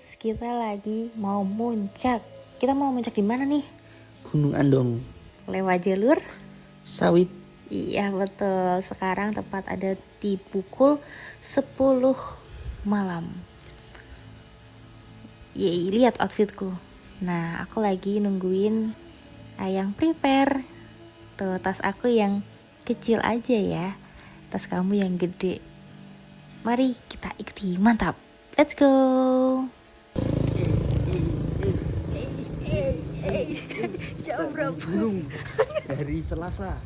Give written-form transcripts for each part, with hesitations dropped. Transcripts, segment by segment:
guys, kita lagi mau muncak. Kita mau muncak di mana nih? Gunung Andong, Lewat jalur? sawit. Iya betul. Sekarang tepat ada di pukul 10 malam. Yeay, lihat outfitku. Nah, aku lagi nungguin Ayang prepare. Tuh, tas aku yang kecil aja ya. Tas kamu yang gede. Mari kita ikuti, mantap. Let's go. Jauh berapa? Gunung dari Selasa.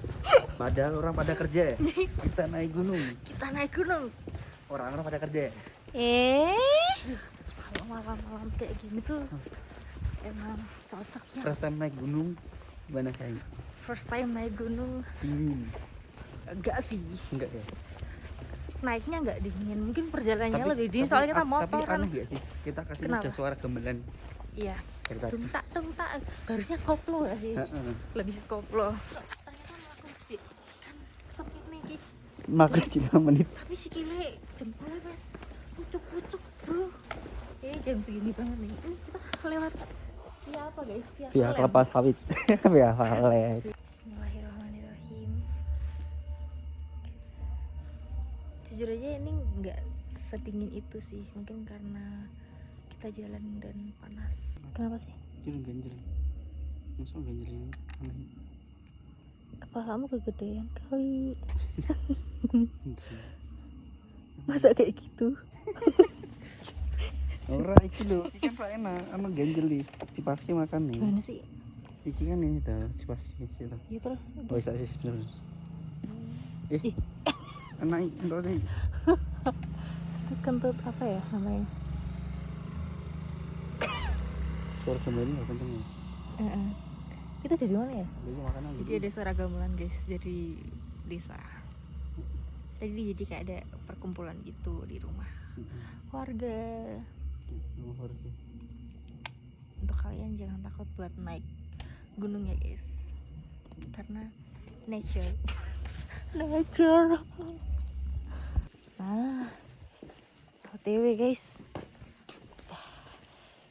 Padahal orang pada kerja. Kita naik gunung. Kita naik gunung. Orang-orang pada kerja. Kalau malam-malam kayak gini tuh emang cocoknya. First time naik gunung, gimana kayak? First time naik gunung, Dingin. enggak sih. Enggak ya? Naiknya enggak dingin, mungkin perjalanannya lebih dingin soalnya kita motor tapi kan. aneh gak sih? Kita kasih Kenapa? ada suara gamelan Iya. dari tadi. Dungtak. Harusnya koplo gak sih? Heeh. Lebih koplo. Ternyata melakukan masjid kan sepi nih Ki. Makan 3 menit. Tapi si Kile jempolnya wes pucuk-pucuk bro. Jam segini banget nih. Ini kita lewat via apa guys? Via kelapa sawit. Via Valen. Bismillahirrahmanirrahim. Jujur aja ini nggak sedingin itu sih, mungkin karena kita jalan dan panas. Kenapa sih? Jangan ganjel. Masa ganjel ini aneh. Kepalamu kegedean kali. Masa kayak gitu? Ora iki lho, iki kan enak, anu ganjel di Cipaski makan nih. Gimana sih? Iki kan ini tuh, Cipaski situ. Ya terus. Oh, bisa sih sebenarnya. Ih. Enak enggak sih? Itu kentut apa ya namanya? Suara gamelan enggak kenceng ya? Itu dari mana ya? Dia makanan Jadi ada suara gamelan guys dari desa. Tadi jadi kayak ada perkumpulan gitu di rumah warga. Untuk kalian jangan takut buat naik gunung ya guys, karena nature. Nah, OTW guys,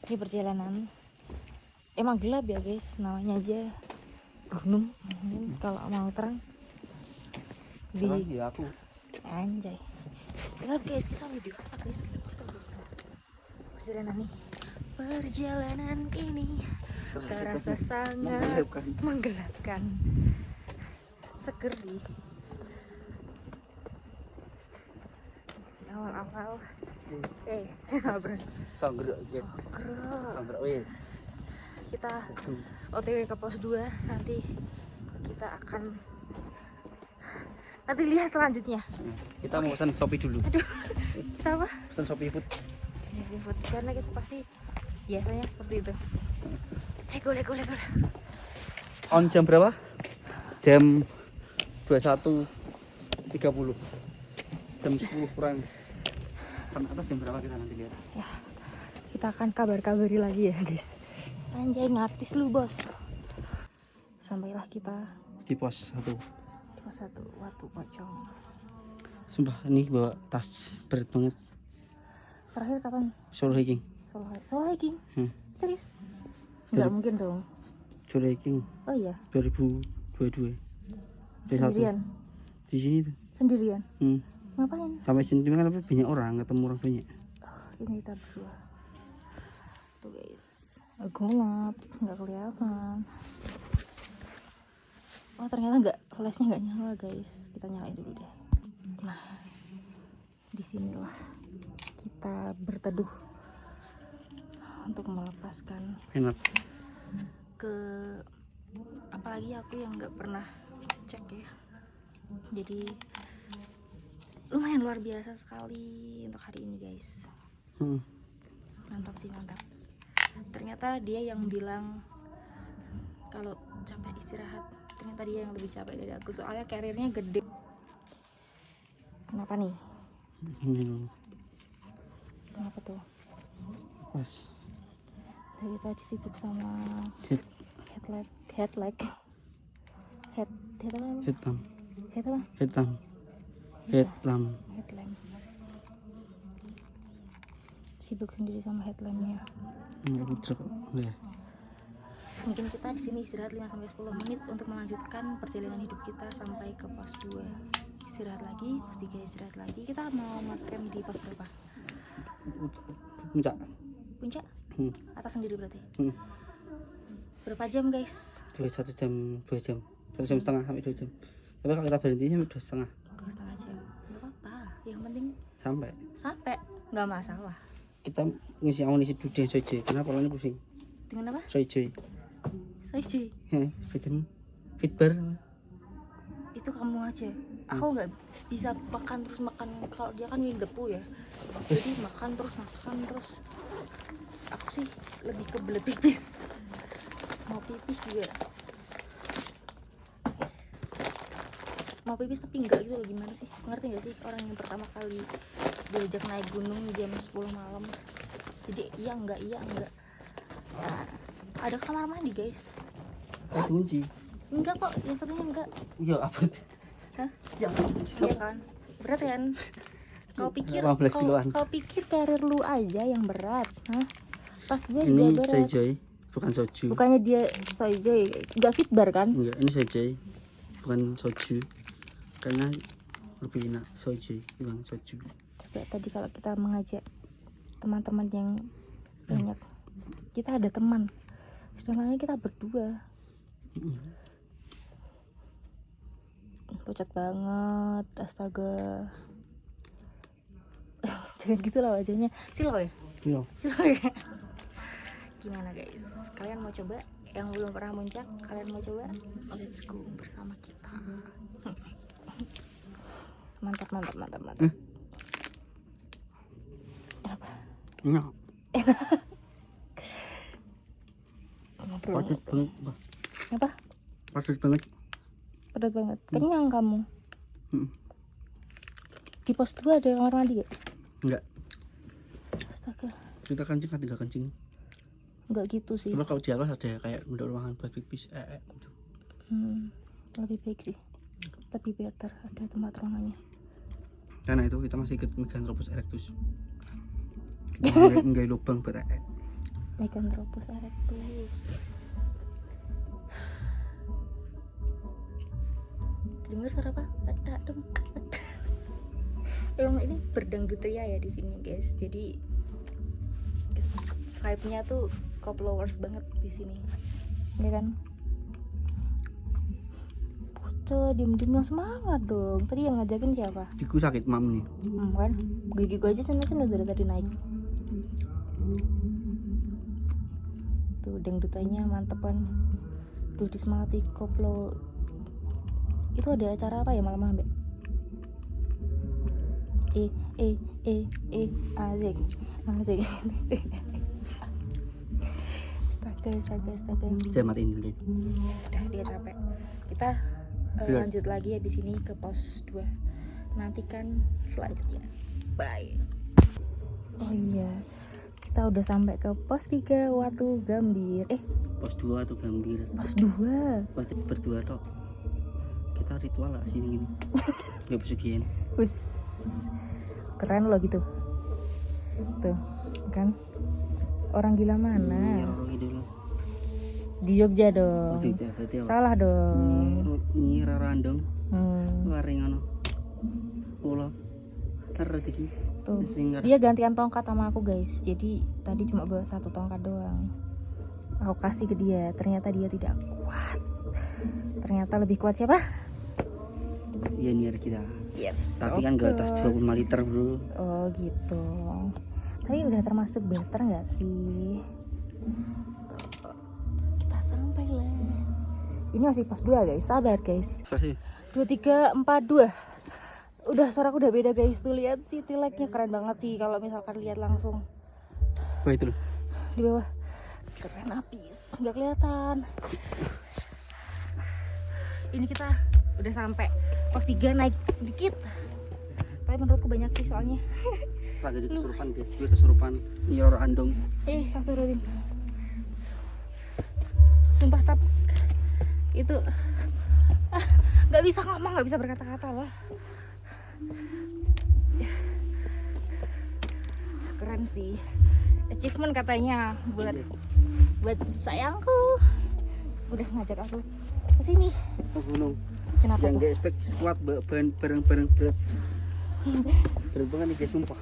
ini perjalanan emang gelap ya guys, namanya aja gunung. Kalau mau terang di aku. anjay gelap guys, kita video apa guys? Perjalanan ini terasa sangat menggelapkan. Seger sih awal-awal. Sanggrek aja. Sanggrek weh. Kita OTW ke pos 2, nanti kita akan lihat selanjutnya. Kita mau pesan Shopee dulu. Aduh, kita apa? Pesan Shopee Food. Food, karena kita pasti biasanya seperti itu. Lego. On jam berapa? Jam 21.30. Jam 10 kurang. Sampai atas jam berapa kita nanti lihat. Ya, kita akan kabar-kabari lagi ya guys. Anjay, ngartis lu bos. Sampailah kita Di pos 1. di pos 1 Watu Pocong. Sumpah ini bawa tas berat banget. Terakhir kapan? Solo hiking. Solo hiking? Serius? Dari- Nggak mungkin dong. Solo hiking Oh iya, 2022. sendirian. Di sini tuh. Sendirian. Hmm. Ngapain? Sampai sini kan banyak orang, ketemu orang banyak. Ini kita berdua. Tuh guys, gelap, nggak kelihatan. Oh ternyata nggak, flashnya nggak nyala guys. Kita nyalain dulu deh. Nah, disinilah kita berteduh untuk melepaskan Enak. ke, apalagi aku yang nggak pernah cek ya. Jadi lumayan luar biasa sekali untuk hari ini guys. Mantap sih, mantap. Ternyata dia yang bilang kalau capek istirahat, ternyata dia yang lebih capek dari aku, soalnya karirnya gede. Kenapa nih? Ini loh. Kenapa tuh? Pas. Dari tadi sibuk sama Head headlamp. sibuk sendiri sama headline-nya. Udah. Mungkin kita di sini istirahat 5-10 menit untuk melanjutkan perjalanan hidup kita sampai ke pos 2. Istirahat lagi, pos 3 istirahat lagi. Kita mau ngecamp di pos berapa? Puncak. Puncak? Atas sendiri berarti. Berapa jam guys? 2 jam 2 jam. 1 jam setengah sampai 2 jam. Tapi kalau kita berhenti sampai 2,5. 2,5 jam. Gak apa-apa. Yang penting Sampai. Nggak masalah. Kita ngisi amunisi dulu dengan Soijoy. Kenapa polanya pusing? Dengan apa? Soijoy. Soijoy. Jajan fitbar. Itu kamu aja. Aku nggak bisa makan terus makan. Kalau dia kan minum debu ya. Jadi makan terus. Aku sih lebih kebelet pipis. Mau pipis juga. Mau pipis tapi enggak gitu loh, gimana sih? Ngerti nggak sih orang yang pertama kali diajak naik gunung jam 10 malam. Jadi iya enggak. Ya, ada kamar mandi guys. Kunci. Enggak kok, yang satunya enggak. Ya apa? Hah? Ya. Iya kan? Berat kan? Kau pikir 15 kiloan. kau pikir karir lu aja yang berat, hah? Pas dia Ini juga berat. Soijoy, bukan soju. Bukannya dia Soijoy, enggak fitbar kan? Enggak, ini Soijoy, bukan soju. Karena lebih enak Soijoy bukan soju. Coba tadi kalau kita mengajak teman-teman yang banyak, kita ada teman, sedangkan kita berdua. Pucat banget, astaga. Jangan gitu lah wajahnya. Silau ya? Iya. Silau ya? Gimana guys? Kalian mau coba? Yang belum pernah muncak, kalian mau coba? Let's go bersama kita. Mantap. Apa? Enak. Ngobrol. Padat banget. Apa? Padat banget. Padat banget. Kenyang kamu. Hmm. Di pos 2 ada kamar mandi gak? Enggak. Astaga. Kita kencing kan tinggal kencing. Enggak gitu sih. Cuma kalau di atas ada kayak untuk ruangan buat pipis. Gitu. Lebih baik sih. Lebih better ada tempat ruangannya. Karena itu kita masih ikut Meganthropus erectus. Enggak lubang buat Meganthropus erectus. Dengar suara apa? Ada dong. Emang ini berdangdut ya di sini guys. Jadi vibe-nya tuh co-flowers banget di sini. Ya kan? Bocah diem-diem yang semangat dong. Tadi yang ngajakin siapa? Gigiku sakit mam nih. Kan? Gigi gua aja sana-sana dari tadi naik. Tuh dangdutannya mantep kan. Duh disemangati koplo. Itu ada acara apa ya malam-malam, Mbak? Asik. Astaga. Saya matiin dulu. Udah dia capek. Kita lanjut lagi habis ini ke pos 2. Nantikan selanjutnya. Bye. Oh iya. Kita udah sampai ke pos 3 Watu Gambir. Pos 2 atau Gambir? Pos 2. Pasti berdua tok. Kita ritual lah sini gini. Gak pesugihan. Wus. Keren loh gitu. Tuh, kan? Orang gila mana? Orang gitu loh. Di Jogja dong. Jogja berarti apa? Salah dong. Ini rarandong. Hmm. Waring ano. Pulau. Rezeki. Tuh. Dia gantian tongkat sama aku guys. Jadi tadi cuma bawa 1 tongkat doang. Aku kasih ke dia. Ternyata dia tidak kuat. Ternyata lebih kuat siapa? Iya niar kita. Yes. Tapi kan gak atas 25 liter bro. Oh gitu. Tapi udah termasuk better nggak sih? Kita sampai lah. Ini masih pos 2 guys. Sabar guys. 2, 3, 4, 2. Udah suaraku udah beda guys. Tuh lihat city light-nya keren banget sih kalau misalkan lihat langsung. Apa itu loh? Di bawah. Keren abis. Nggak kelihatan. Ini kita udah sampai pos 3 naik dikit. Tapi menurutku banyak sih soalnya. Lagi di kesurupan guys. Gue kesurupan. Ini orang andong. Astagfirullahaladzim. Sumpah tap itu nggak bisa ngomong, nggak bisa berkata-kata lah. Keren keren sih, achievement katanya buat sayangku udah ngajak aku ke sini. Ke gunung. Kenapa Yang tuh? nggak expect squat bareng-bareng berat. Berat banget nih guys, sumpah.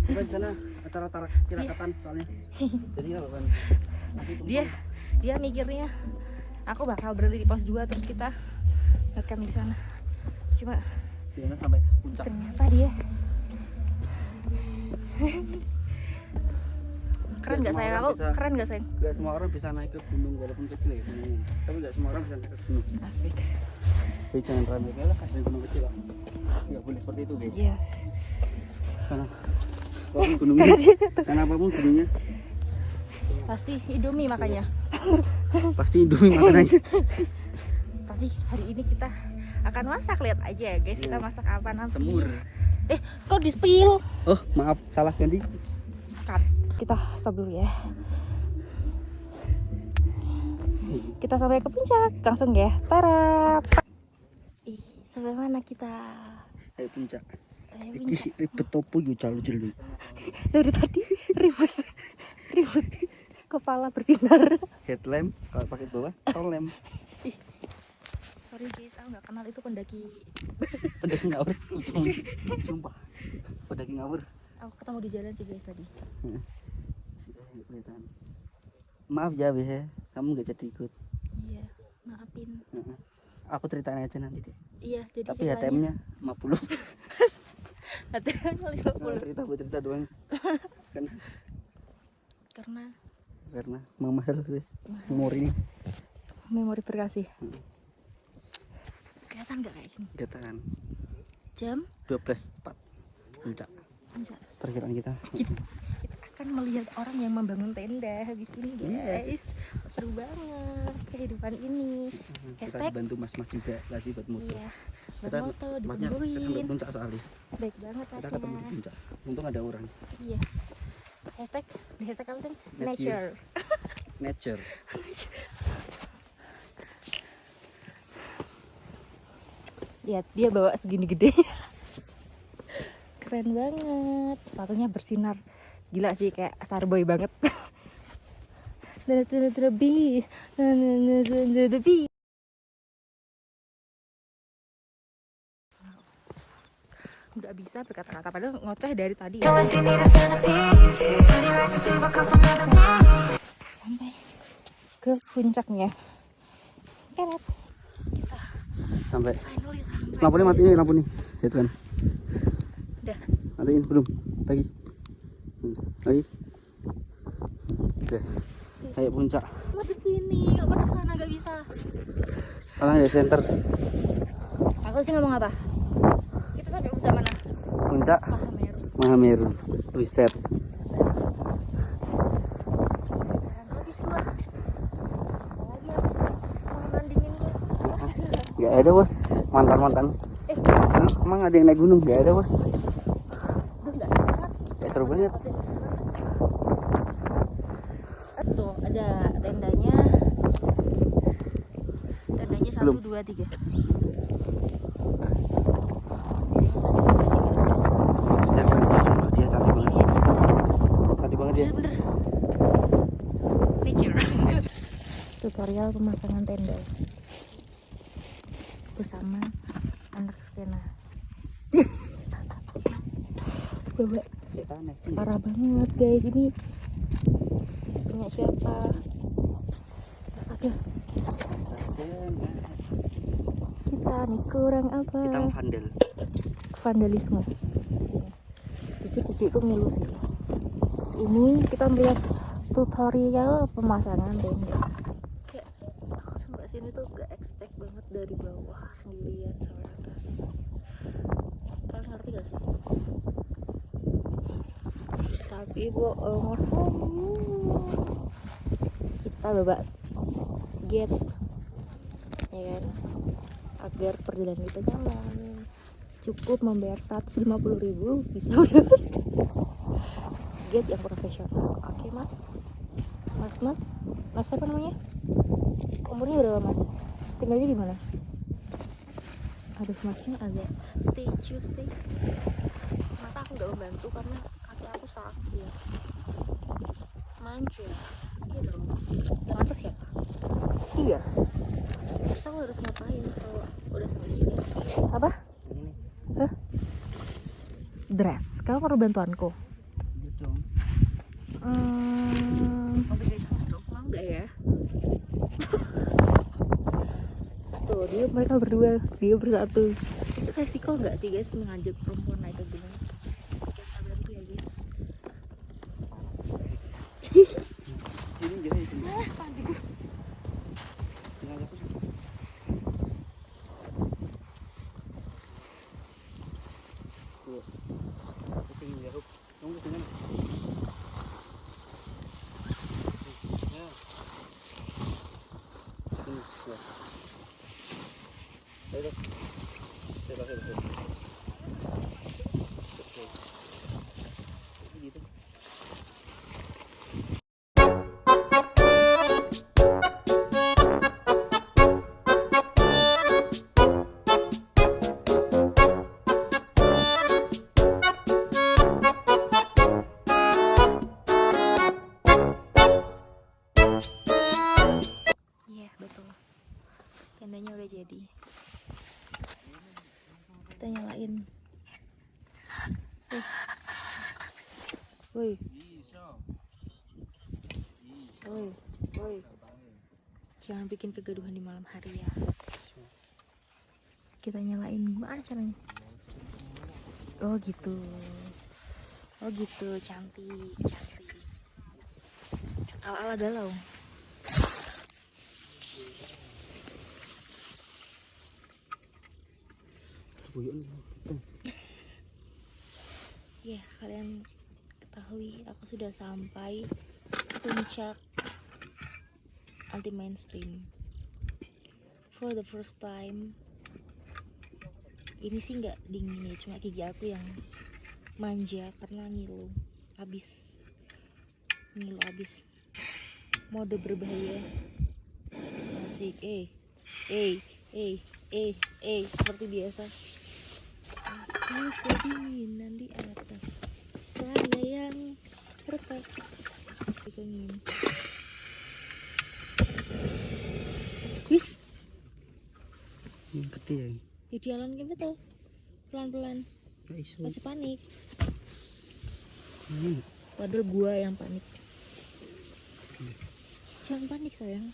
Kita di sana acara kirakatan soalnya. Jadi nggak apa-apa. Dia mikirnya aku bakal berhenti di pos 2 terus kita ngecamp di sana. Cuma Dia sampai puncak. ternyata dia keren nggak sayang aku? Keren nggak sayang? Nggak semua orang bisa naik ke gunung walaupun kecil ya gunungnya. Tapi nggak semua orang bisa naik ke gunung. Asik. Jadi jangan remehkan lah kasih gunung kecil lah. Nggak boleh seperti itu guys. Iya. Karena apapun gunungnya, karena apapun gunungnya Pasti Indomie makanya. pasti Indomie makanannya. Tapi hari ini kita akan masak, lihat aja ya guys, kita masak apa nanti. Semur. Kok di spill? Oh maaf, salah ganti. Cut. Kita stop dulu ya. Kita sampai ke puncak langsung ya. Tara. Ih, sampai mana kita? Ayo puncak. Ayo, Iki sih ribet topo yo calu jeli. dari tadi ribut kepala bersinar. Headlamp kalau pakai bawah, tail lamp. Sorry guys, aku nggak kenal itu pendaki. Pendaki ngawur. Sumpah. Pendaki ngawur. Aku ketemu di jalan sih guys tadi. Kelihatan. Maaf ya Beh, kamu nggak jadi ikut. Iya, maafin. Aku ceritain aja nanti deh. Iya, jadi Tapi HTM-nya 50. HTM-nya Nah, cerita doang. Karena mahal guys. Memori ini. memori berkasih. Kelihatan nggak kayak gini? Kelihatan. Jam 12.04 puncak. puncak. Perkiraan kita. Kita akan melihat orang yang membangun tenda habis ini guys. Seru banget kehidupan ini. Kita Hashtag dibantu mas-mas juga lagi buat moto. iya, buat Kita moto masnya sampai ditungguin. puncak soalnya. Baik banget Kita ketemu di masnya. puncak. Untung ada orang. Iya. Hashtag apa sih? Nature. Nature. Nature. Lihat dia bawa segini gede. Keren banget. Sepatunya bersinar. Gila sih, kayak Starboy banget. Lebih. Nggak bisa berkata-kata padahal ngoceh dari tadi. Sampai ke puncaknya. Keren. Sampai. Finally sampai. Lampu ini mati nih, lampu nih. Headlamp. Udah. Matiin belum? Lagi. Lagi. Oke. Ayo puncak. Madep sini, kok madep sana nggak bisa. Orang di center. Aku aja ngomong apa? Kita sampai puncak mana? Puncak Mahameru. Mahameru. Wiset. Habis gua. Siapa lagi yang mau bandingin gua? Gak ada bos. Mantan. Emang ada yang naik gunung? Gak ada bos. Udah nggak seru banget. Gak seru banget. Tuh ada tendanya. Tendanya 1, Belum. 2, 3. Tendanya 1, 2, 3. Dia keren banget, sumpah. Dia cantik banget. Ini Cantik banget dia. bener. Nature. Tutorial pemasangan tenda bersama anak skena. Bawa Kita naik. parah banget guys, ini punya siapa? Astaga, kita nih kurang apa? Kita vandal. Vandalisme di sini. Jujur gigiku ngilu sih. Ini kita melihat tutorial pemasangan tenda. Kayak aku sampai sini tuh gak expect banget dari bawah sendirian sampai atas. Kalian ngerti gak sih? Tapi bohong. Kita bawa gate, ya kan? Agar perjalanan kita nyaman. Cukup membayar 150.000 bisa mendapat gate yang profesional. Oke mas apa namanya? Umurnya berapa mas? Tinggalnya di mana? Aduh masnya agak stay. Mata aku nggak membantu karena kaki aku aku sakit. Manja. Iya dong. Yang ngajak siapa? Iya. Terus aku harus ngapain kalau udah sampai sini? Apa? Ini. Hah? Dress. Kamu perlu bantuanku? Iya dong. Mau nggak ya? Tuh mereka berdua, dia bersatu. Itu resiko nggak sih guys mengajak perempuan naik ke gunung? Kita bantu ya guys. Ini jadi itu. Tinggal aku. Tuh. Aku tinggal ya, tunggu dengan. Ya. Ini. Ya. Ayo. Ayo. Oke. Gitu. Iya betul. Tendanya udah jadi. Kita nyalain. Woi. Woi. Woi. Jangan bikin kegaduhan di malam hari ya. Kita nyalain gimana caranya? Oh gitu. Oh gitu, cantik, cantik. Ala-ala galau. Ya, kalian ketahui aku sudah sampai puncak anti mainstream. For the first time. Ini sih nggak dingin ya, cuma gigi aku yang manja karena ngilu habis. Mode berbahaya. Asik, seperti biasa. Aku kedinginan di atas sana yang retak. Dingin. Wis. Gede ya. Di jalan gitu tuh. Pelan-pelan. Masih panik. Padahal gua yang panik. Jangan panik sayang.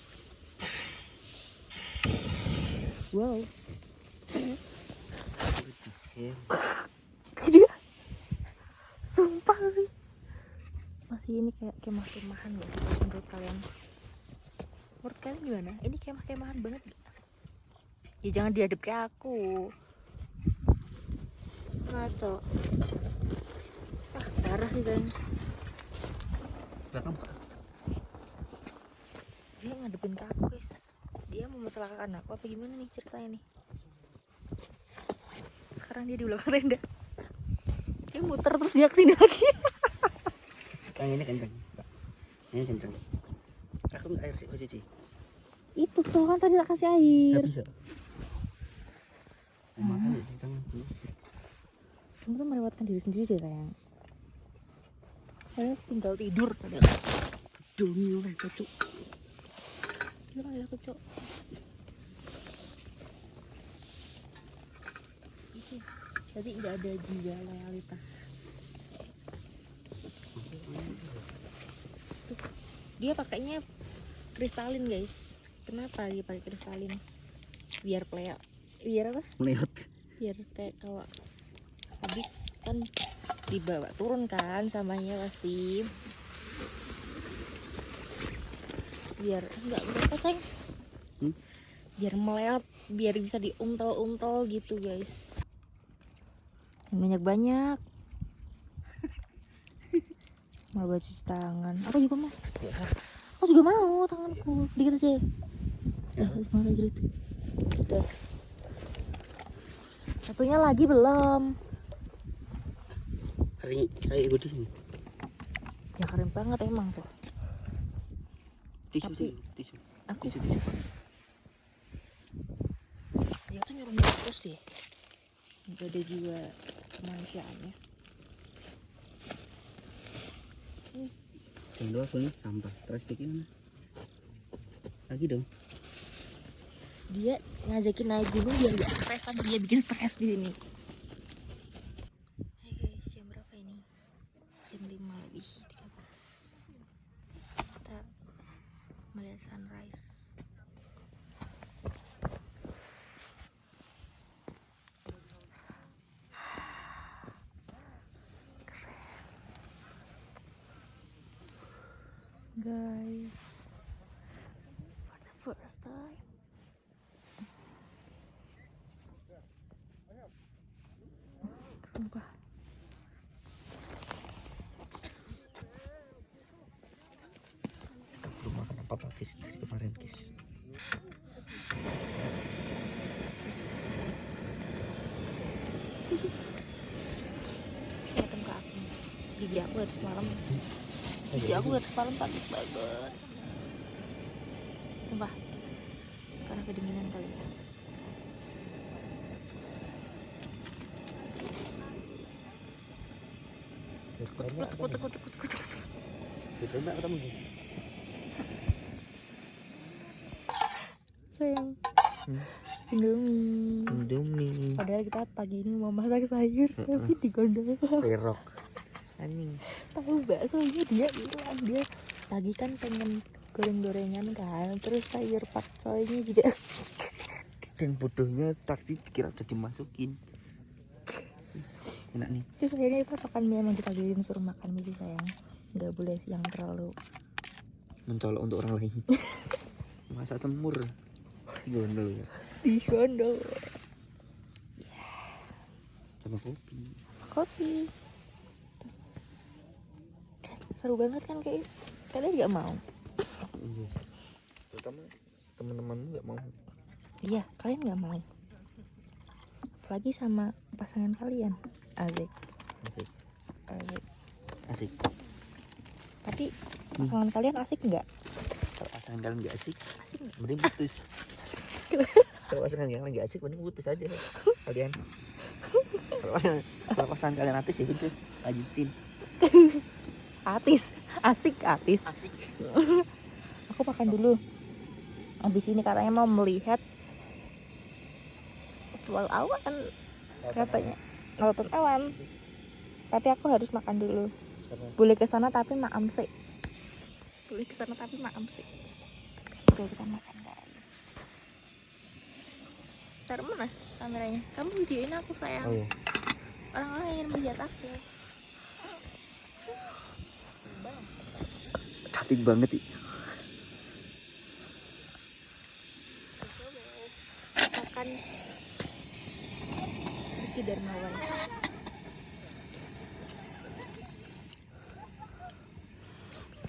Wow. Dia sumpah sih. Masih ini kayak kemah-kemahan gak sih menurut kalian? Menurut kalian gimana? Ini kemah-kemahan banget gak? Ya jangan dihadap kayak aku. Ngaco. Ah, parah sih sayang. Belakang. Dia ngadepin ke aku guys. Dia mau mencelakakan aku apa gimana nih ceritanya nih? Sekarang dia di belakang tenda. Dia muter terus dia kesini lagi. Kang ini kenceng. Ini kenceng. Aku air sih cuci. Itu tuh kan tadi tak kasih air. Gak bisa. Makan ya tangan. Kamu tuh melewatkan diri sendiri deh sayang. Saya tinggal tidur pada. Dulu mulai cocok. Dia malah kecok. Jadi nggak ada jiwa loyalitas. Dia pakainya kristalin guys. Kenapa dia pakai kristalin? Biar playa. Biar apa? Melihat. Biar kayak kalau habis kan dibawa turun kan samanya pasti. Biar enggak berapa ceng. Biar meleot, biar bisa diuntel-untel gitu guys. Banyak-banyak. Mau baca cuci tangan. Aku juga mau. Aku juga mau tanganku. Dikit aja. Mana jerit. Satunya lagi belum. Kering kayak gue di sini. Ya keren banget emang tuh. Tisu Tapi sih, tisu. Aku Tisu. dia tuh nyuruh terus deh. Gak ada jiwa kemanusiaannya. Yang dua soalnya sampah. Terus bikin lagi dong. Dia ngajakin naik gunung biar gak stres, tapi dia bikin stres di sini. Hai guys, jam berapa ini? Jam 5:13. Kita melihat sunrise. Guys, for the first time. Sumpah. Belum makan apa-apa guys dari kemarin guys. Lihat muka aku. Gigi aku dari semalam. Gigi aku dari semalam sakit banget. Sumpah. Karena kedinginan kali ya. Kutuk. Kita enggak ketemu. Sayang. Indomie. Padahal kita pagi ini mau masak sayur, tapi digondol. Perok. Anjing. Tahu baksonya dia bilang dia pagi kan pengen goreng-gorengan kan, terus sayur pakcoynya juga. Dan bodohnya taksi kira udah dimasukin. Enak nih. Terus akhirnya kita makan mie, emang dipagiin suruh makan mie sih sayang. Nggak boleh yang terlalu Mencolok untuk orang lain. Masak semur. Gondol ya. digondol. Sama kopi. Kopi. Seru banget kan guys? Kalian nggak mau? Iya. Terutama teman-temanmu nggak mau. Iya, kalian nggak mau. Apalagi sama pasangan kalian. Asik. Asik. Asik. Asik. Tapi pasangan kalian asik nggak? Kalau pasangan kalian nggak asik, Asik nggak? mending putus. Kalau pasangan kalian nggak asik, mending putus aja kalian. Kalau pasangan kalian atis ya udah lanjutin. Atis, asik. Asik. Aku makan dulu. Abis ini katanya mau melihat pulau awan, katanya nonton awan. Tapi aku harus makan dulu. Boleh ke sana tapi maam sih. Oke, kita makan guys. Taruh mana kameranya? Kamu videoin aku sayang. Oh iya. Orang-orang ingin melihat aku. Cantik banget ih. Makan Rizky Darmawan.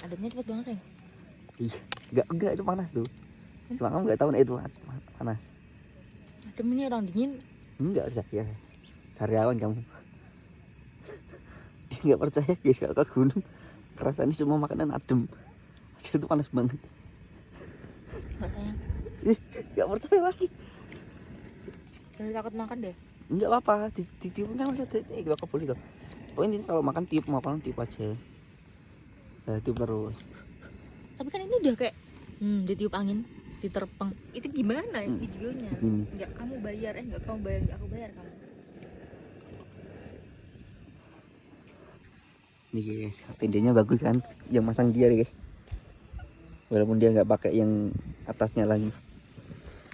Ademnya cepet banget sayang. Ih, enggak itu panas tuh. Cuma kamu nggak tahu nih itu panas. Ademnya orang dingin. Enggak ya. Sariawan kamu. Dia nggak percaya guys kalau ke gunung. Rasanya semua makanan adem. Itu panas banget. Nggak sayang. Ih, nggak percaya lagi. Jangan takut makan deh. Enggak apa-apa, ditiup kan udah enggak boleh kok. Pokoknya kalau makan tiup, mau makan tiup aja. Nah, tiup terus. Tapi kan ini udah kayak ditiup angin, diterpeng. Itu gimana ya videonya? Ini. Enggak kamu bayar, enggak kamu bayar, enggak aku bayar kamu. Nih guys, tendanya bagus kan? Yang masang dia guys. Walaupun dia nggak pakai yang atasnya lagi.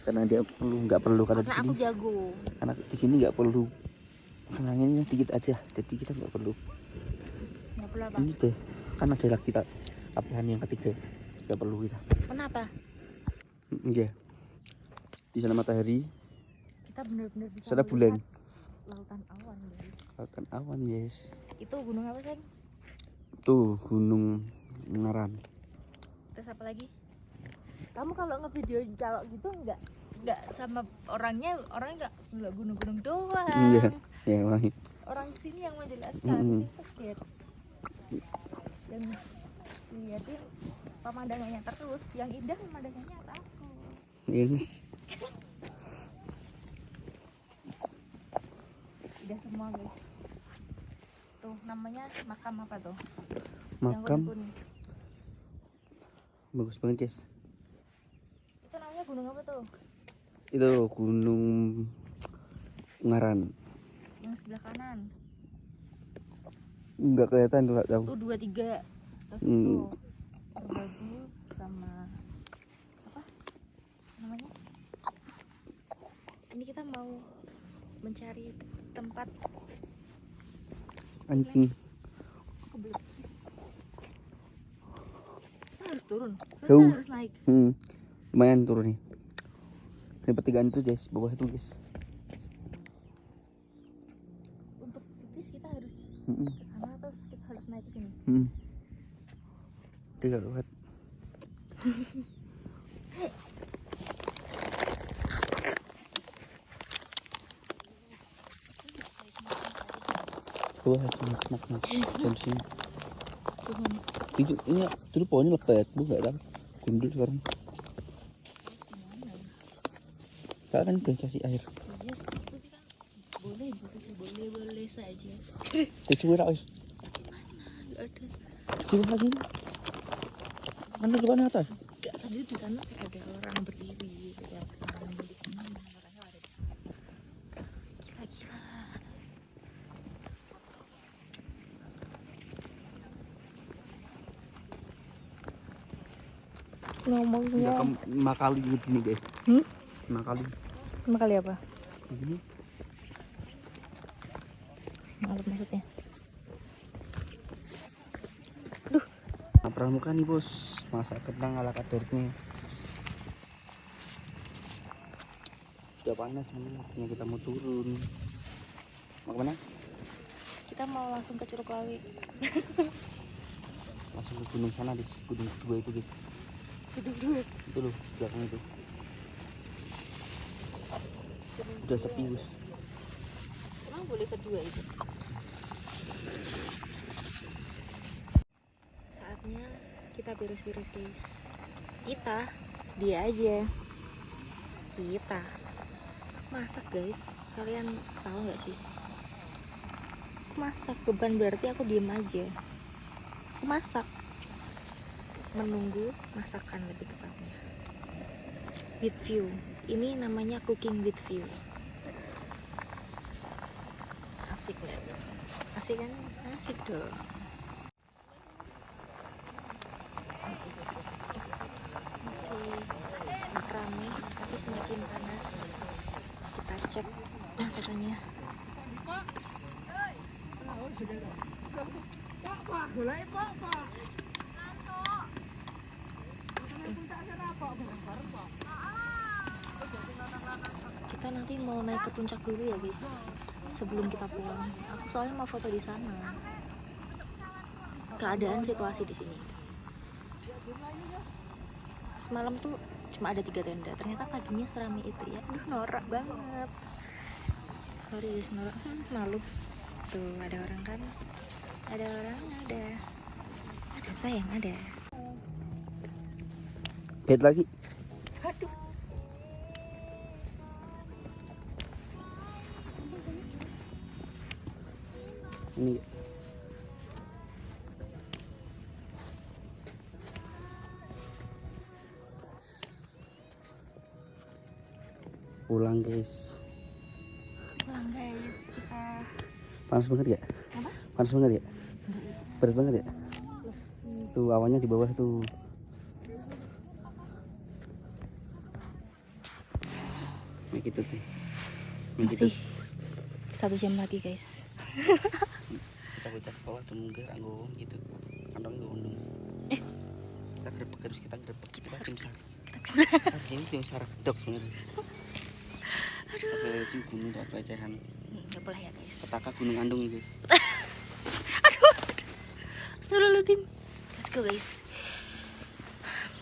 Karena dia nggak perlu karena di Karena sini. aku jago. Karena di sini nggak perlu. Anginnya dikit aja, jadi kita nggak perlu. Enggak perlu apa? Ini deh, kan ada lagi kita lapisan yang ketiga, nggak perlu kita. Kenapa? Iya. Di sana matahari, Kita benar-benar bisa sana bulan. melihat lautan awan, guys. Lautan awan, yes. Itu gunung apa sih? Tuh Gunung Ngaran. Terus apa lagi? Kamu kalau ngevideoin kalau gitu enggak sama orangnya enggak gunung-gunung doang. Iya, ya emang. Orang sini yang menjelaskan, Mm-mm. sini kaget. Dan lihatin pemandangannya terus, yang indah pemandangannya aku. Yes. Udah semua guys. Tuh namanya makam apa tuh? Yang Makam kuning-kuning. Bagus banget guys. Itu namanya gunung apa tuh? Itu Gunung Ungaran. Yang sebelah kanan. Nggak kelihatan tuh, nggak tahu. Tuh 23. Terus Hmm. itu Merbabu sama apa namanya? Ini kita mau mencari tempat Anjing. kebelekis. Kita harus turun. Jauh. Kita harus naik. Lumayan turun nih. Ini pertigaan itu guys, bawah itu guys. Untuk pipis kita harus Hmm. ke sana atau kita harus naik ke sini? Dia gak kuat. Bawah sini, mak. Dan sini. Turun. Itu ini dulu pohonnya lebat, bu nggak tahu. Gundul sekarang. Terus gimana? Saya kan udah kasih air. Yes, itu sih kan boleh gitu sih, boleh saja. Kecil rak. Nggak ada. Coba lagi. Mana coba atas? Nggak, tadi di sana kayak ada orang berdiri, kayak orang di sana, orangnya ada di sana. Gila. Ngomongnya. Udah 5 kali begini guys. 5 kali. 5 kali apa? Begini. Maaf maksudnya. Nah, pramuka nih bos, masak kentang ala kadarnya. Sudah panas nih, waktunya kita mau turun. Mau kemana? Kita mau langsung ke Curug Lawi. Langsung ke gunung sana di gunung kedua itu guys. Duduk. Itu loh, belakang itu. Udah sepi bos. Emang boleh kedua itu? Saatnya kita beres-beres guys. Dia aja. Kita masak guys. Kalian tahu nggak sih? Masak beban berarti aku diem aja. Aku masak. Menunggu masakan lebih tepatnya. With view. Ini namanya cooking with view. Asik nggak? Asik kan? Asik dong. Masih rame tapi semakin panas. Kita cek masakannya. Kita nanti mau naik ke puncak dulu ya guys, sebelum kita pulang. Aku soalnya mau foto di sana. Keadaan situasi di sini. Semalam tuh cuma ada 3 tenda. Ternyata paginya serami itu ya. Aduh, norak banget. Sorry guys, norak. Malu. Tuh ada orang kan? Ada orang, ada sayang, ada. Bed lagi. Aduh. Ini pulang guys. Pulang guys, kita. Panas banget ya? Apa? Panas banget ya? Berat banget ya? Tuh awannya di bawah tuh. Nah gitu tuh. Nah, Masih gitu. 1 jam lagi guys. Kita bocah sekolah tuh nunggu anggo gitu. Kandang nggak undung. Kita grebek kita tim sak. Sini tim sarak dok sebenarnya. Aduh. Sing gunung tuh pelecehan. Nggak boleh ya guys. Petaka Gunung Andung guys. Aduh. Seru tim. Let's go guys.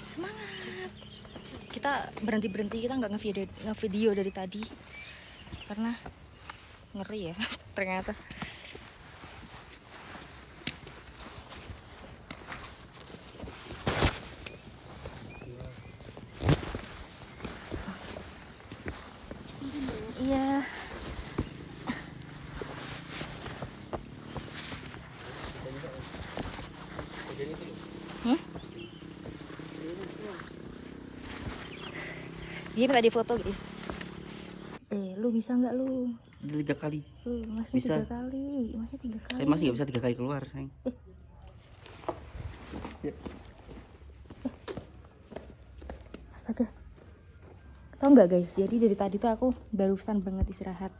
Semangat. Kita berhenti kita nggak ngevideo dari tadi karena ngeri ya ternyata. Iya. Dia minta di foto guys. Lu bisa nggak lu? 3 kali. Masih Bisa. 3 kali. Masih 3 kali. Masih nggak bisa 3 kali keluar sayang. Astaga. Tau nggak guys? Jadi dari tadi tuh aku barusan banget istirahat.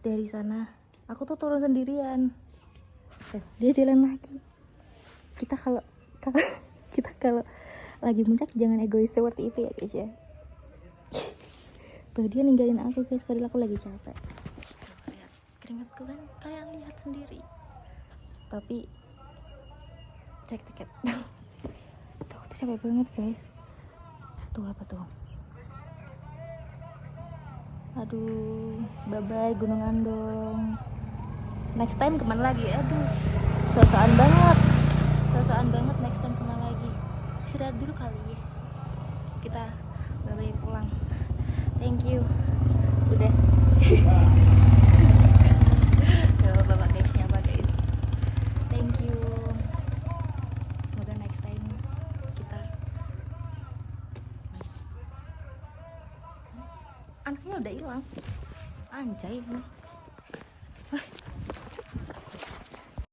Dari sana aku tuh turun sendirian. Dia jalan lagi. Kita kalau kita kalau lagi puncak jangan egois seperti itu ya guys ya. Tuh dia ninggalin aku guys, padahal aku lagi capek. Tuh, lihat keringatku kan, kalian lihat sendiri. Tapi cek tiket. Tuh aku tuh capek banget guys. Tuh apa tuh? Aduh, bye bye Gunung Andong. Next time kemana lagi? Aduh, sosokan banget. Sosokan banget, next time kemana lagi? Istirahat dulu kali ya. Kita bye bye pulang. Thank you. Udah. Coba bapak guys, nyapa guys. Thank you. Semoga next time kita anaknya udah hilang. Anjay ini.